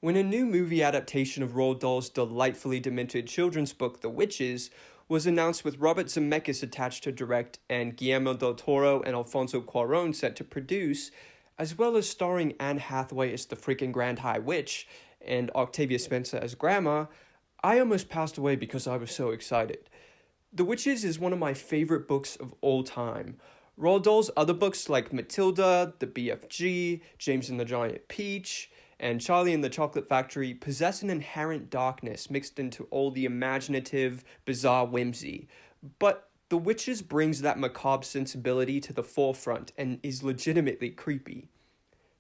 When a new movie adaptation of Roald Dahl's delightfully demented children's book, The Witches, was announced with Robert Zemeckis attached to direct and Guillermo del Toro and Alfonso Cuaron set to produce, as well as starring Anne Hathaway as the freaking Grand High Witch and Octavia Spencer as Grandma, I almost passed away because I was so excited. The Witches is one of my favorite books of all time. Roald Dahl's other books like Matilda, The BFG, James and the Giant Peach, and Charlie and the Chocolate Factory possess an inherent darkness mixed into all the imaginative, bizarre whimsy. But The Witches brings that macabre sensibility to the forefront and is legitimately creepy.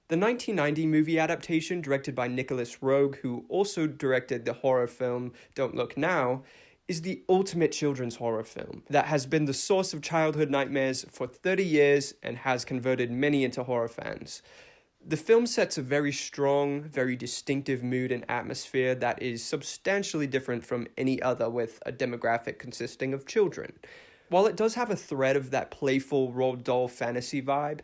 The 1990 movie adaptation, directed by Nicolas Roeg, who also directed the horror film Don't Look Now, is the ultimate children's horror film that has been the source of childhood nightmares for 30 years and has converted many into horror fans. The film sets a very strong, very distinctive mood and atmosphere that is substantially different from any other with a demographic consisting of children. While it does have a thread of that playful Roald Dahl fantasy vibe,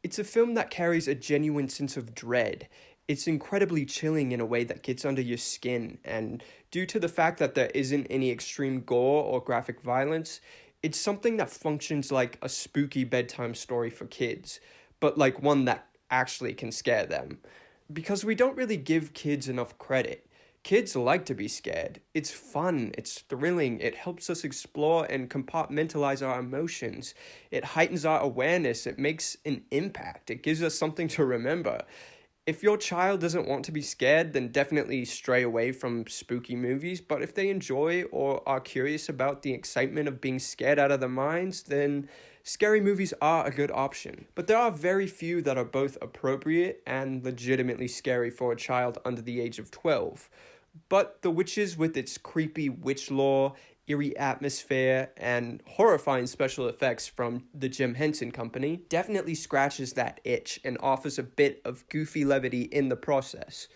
it's a film that carries a genuine sense of dread. It's incredibly chilling in a way that gets under your skin, and due to the fact that there isn't any extreme gore or graphic violence, it's something that functions like a spooky bedtime story for kids, but like one that actually can scare them. Because we don't really give kids enough credit. Kids like to be scared. It's fun, it's thrilling, it helps us explore and compartmentalize our emotions. It heightens our awareness, it makes an impact, it gives us something to remember. If your child doesn't want to be scared, then definitely stray away from spooky movies, but if they enjoy or are curious about the excitement of being scared out of their minds, then scary movies are a good option. But there are very few that are both appropriate and legitimately scary for a child under the age of 12. But The Witches, with its creepy witch lore, eerie atmosphere, and horrifying special effects from the Jim Henson Company, definitely scratches that itch and offers a bit of goofy levity in the process.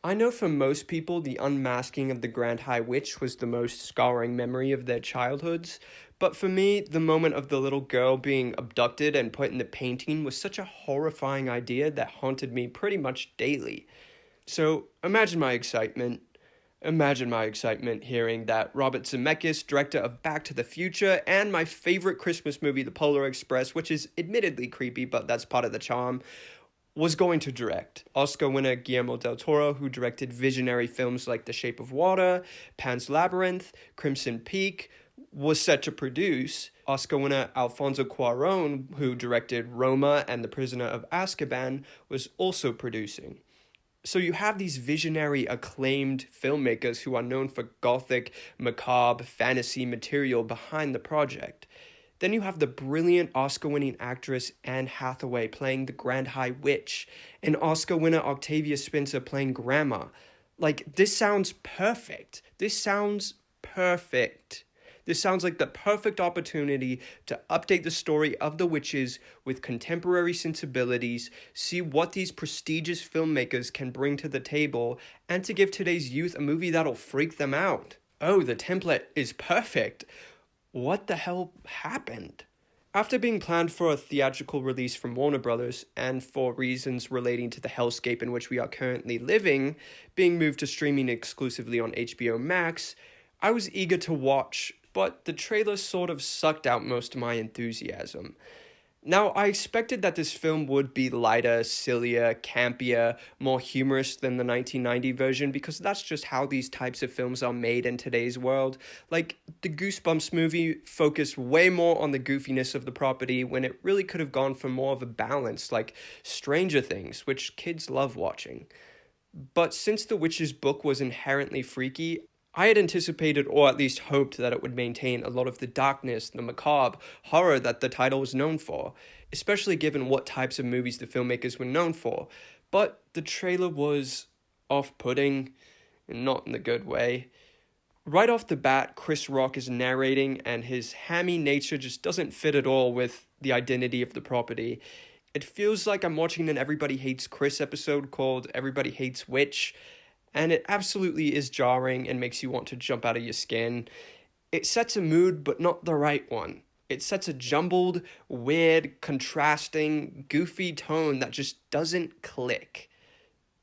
I know for most people, the unmasking of the Grand High Witch was the most scarring memory of their childhoods, but for me, the moment of the little girl being abducted and put in the painting was such a horrifying idea that haunted me pretty much daily. So imagine my excitement. Imagine my excitement hearing that Robert Zemeckis, director of Back to the Future, and my favorite Christmas movie, The Polar Express, which is admittedly creepy, but that's part of the charm, was going to direct. Oscar winner Guillermo del Toro, who directed visionary films like The Shape of Water, Pan's Labyrinth, Crimson Peak, was set to produce. Oscar winner Alfonso Cuaron, who directed Roma and The Prisoner of Azkaban, was also producing. So you have these visionary, acclaimed filmmakers who are known for gothic, macabre, fantasy material behind the project. Then you have the brilliant Oscar-winning actress Anne Hathaway playing the Grand High Witch, and Oscar winner Octavia Spencer playing Grandma. Like, this sounds perfect. This sounds perfect. This sounds like the perfect opportunity to update the story of the witches with contemporary sensibilities, see what these prestigious filmmakers can bring to the table, and to give today's youth a movie that'll freak them out. Oh, the template is perfect. What the hell happened? After being planned for a theatrical release from Warner Brothers, and for reasons relating to the hellscape in which we are currently living, being moved to streaming exclusively on HBO Max, I was eager to watch, but the trailer sort of sucked out most of my enthusiasm. Now, I expected that this film would be lighter, sillier, campier, more humorous than the 1990 version, because that's just how these types of films are made in today's world. Like, the Goosebumps movie focused way more on the goofiness of the property when it really could have gone for more of a balance, like Stranger Things, which kids love watching. But since The Witch's book was inherently freaky, I had anticipated or at least hoped that it would maintain a lot of the darkness, the macabre, horror that the title was known for, especially given what types of movies the filmmakers were known for. But the trailer was off-putting, and not in the good way. Right off the bat, Chris Rock is narrating, and his hammy nature just doesn't fit at all with the identity of the property. It feels like I'm watching an Everybody Hates Chris episode called Everybody Hates Witch, and it absolutely is jarring and makes you want to jump out of your skin. It sets a mood, but not the right one. It sets a jumbled, weird, contrasting, goofy tone that just doesn't click.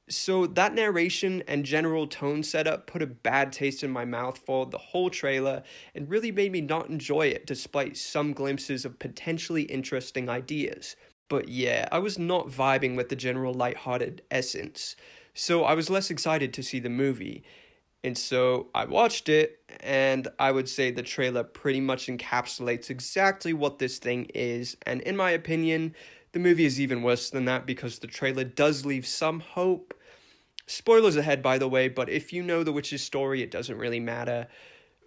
So that narration and general tone setup put a bad taste in my mouth for the whole trailer and really made me not enjoy it despite some glimpses of potentially interesting ideas. But yeah, I was not vibing with the general lighthearted essence, so I was less excited to see the movie. And so I watched it, and I would say the trailer pretty much encapsulates exactly what this thing is. And in my opinion, the movie is even worse than that because the trailer does leave some hope. Spoilers ahead, by the way, but if you know the witch's story, it doesn't really matter.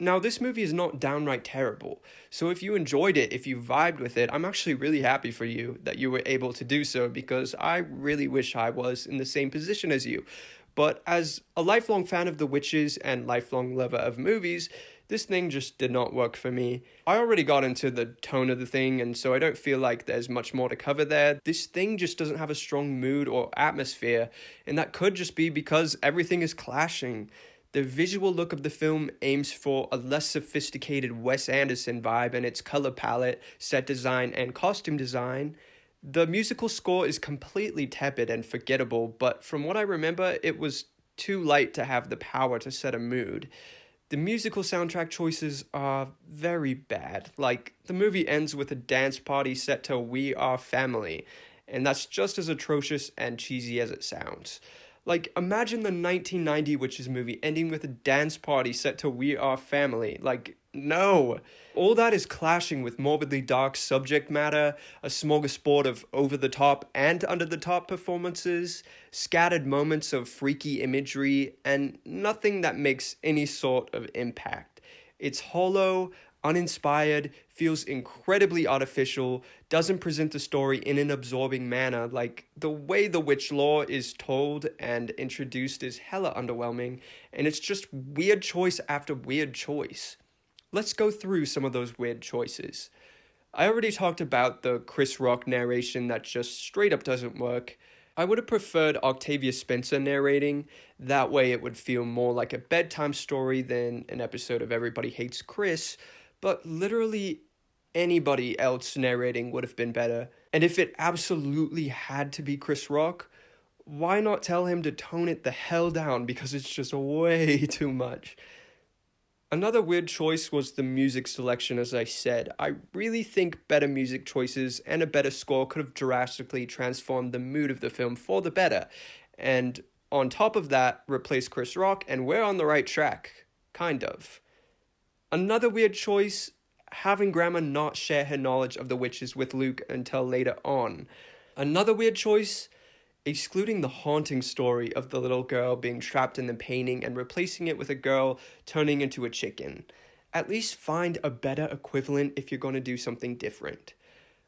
Now, this movie is not downright terrible, so if you enjoyed it, if you vibed with it, I'm actually really happy for you that you were able to do so because I really wish I was in the same position as you. But as a lifelong fan of the witches and lifelong lover of movies, this thing just did not work for me. I already got into the tone of the thing, and so I don't feel like there's much more to cover there. This thing just doesn't have a strong mood or atmosphere, and that could just be because everything is clashing. The visual look of the film aims for a less sophisticated Wes Anderson vibe in its color palette, set design, and costume design. The musical score is completely tepid and forgettable, but from what I remember, it was too light to have the power to set a mood. The musical soundtrack choices are very bad. Like, the movie ends with a dance party set to We Are Family, and that's just as atrocious and cheesy as it sounds. Like, imagine the 1990 Witches movie ending with a dance party set to We Are Family. Like, no. All that is clashing with morbidly dark subject matter, a smorgasbord of over-the-top and under-the-top performances, scattered moments of freaky imagery, and nothing that makes any sort of impact. It's hollow, uninspired, feels incredibly artificial, doesn't present the story in an absorbing manner. Like, the way the witch lore is told and introduced is hella underwhelming, and it's just weird choice after weird choice. Let's go through some of those weird choices. I already talked about the Chris Rock narration that just straight up doesn't work. I would have preferred Octavia Spencer narrating, that way it would feel more like a bedtime story than an episode of Everybody Hates Chris, but literally anybody else narrating would have been better. And if it absolutely had to be Chris Rock, why not tell him to tone it the hell down because it's just way too much. Another weird choice was the music selection, as I said. I really think better music choices and a better score could have drastically transformed the mood of the film for the better. And on top of that, replace Chris Rock, and we're on the right track. Kind of. Another weird choice, having Grandma not share her knowledge of the witches with Luke until later on. Another weird choice, excluding the haunting story of the little girl being trapped in the painting and replacing it with a girl turning into a chicken. At least find a better equivalent if you're going to do something different.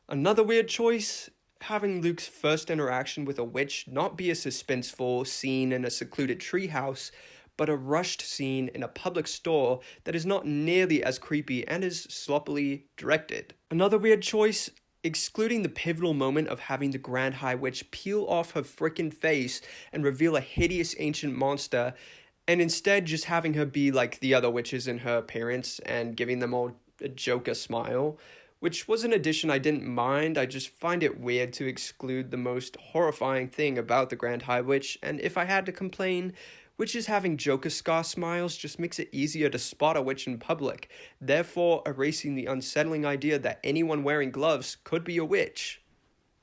Another weird choice, having Luke's first interaction with a witch not be a suspenseful scene in a secluded treehouse, but a rushed scene in a public store that is not nearly as creepy and is sloppily directed. Another weird choice, excluding the pivotal moment of having the Grand High Witch peel off her frickin' face and reveal a hideous ancient monster, and instead just having her be like the other witches in her appearance and giving them all a Joker smile, which was an addition I didn't mind. I just find it weird to exclude the most horrifying thing about the Grand High Witch, and if I had to complain, witches having Joker scar smiles just makes it easier to spot a witch in public, therefore erasing the unsettling idea that anyone wearing gloves could be a witch.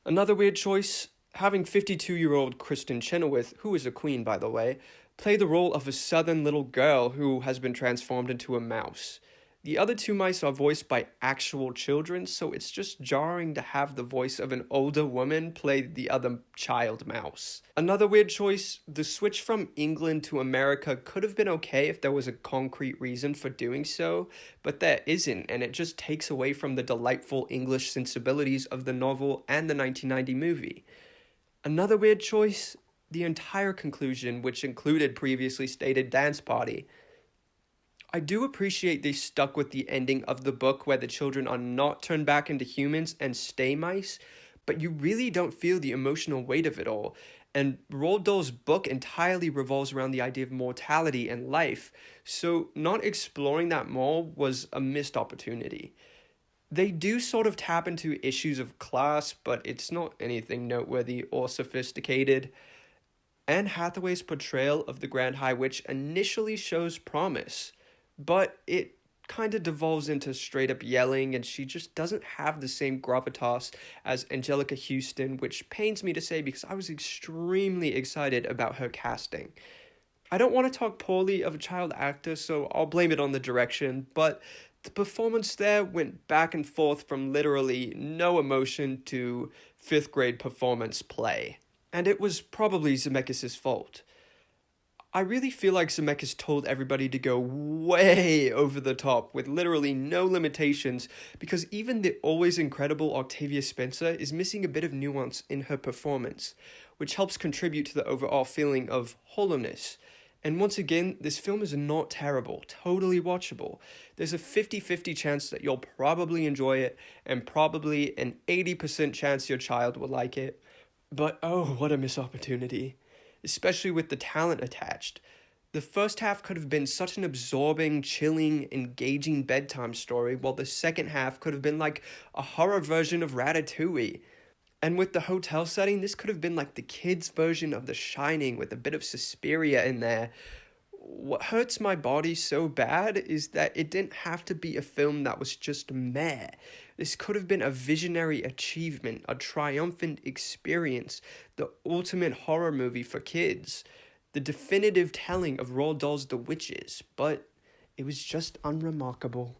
Another weird choice, having 52-year-old Kristen Chenoweth, who is a queen by the way, play the role of a southern little girl who has been transformed into a mouse. The other two mice are voiced by actual children, so it's just jarring to have the voice of an older woman play the other child mouse. Another weird choice, the switch from England to America could have been okay if there was a concrete reason for doing so, but there isn't, and it just takes away from the delightful English sensibilities of the novel and the 1990 movie. Another weird choice, the entire conclusion, which included previously stated dance party. I do appreciate they stuck with the ending of the book where the children are not turned back into humans and stay mice, but you really don't feel the emotional weight of it all. And Roald Dahl's book entirely revolves around the idea of mortality and life, so not exploring that more was a missed opportunity. They do sort of tap into issues of class, but it's not anything noteworthy or sophisticated. Anne Hathaway's portrayal of the Grand High Witch initially shows promise, but it kind of devolves into straight up yelling, and she just doesn't have the same gravitas as Anjelica Huston, which pains me to say because I was extremely excited about her casting. I don't want to talk poorly of a child actor, so I'll blame it on the direction, but the performance there went back and forth from literally no emotion to fifth grade performance play. And it was probably Zemeckis' fault. I really feel like Zemeckis told everybody to go way over the top with literally no limitations, because even the always incredible Octavia Spencer is missing a bit of nuance in her performance, which helps contribute to the overall feeling of hollowness. And once again, this film is not terrible, totally watchable. There's a 50-50 chance that you'll probably enjoy it, and probably an 80% chance your child will like it. But oh, what a missed opportunity, especially with the talent attached. The first half could have been such an absorbing, chilling, engaging bedtime story, while the second half could have been like a horror version of Ratatouille. And with the hotel setting, this could have been like the kids' version of The Shining with a bit of Suspiria in there. What hurts my body so bad is that it didn't have to be a film that was just meh. This could have been a visionary achievement, a triumphant experience, the ultimate horror movie for kids, the definitive telling of Roald Dahl's The Witches, but it was just unremarkable.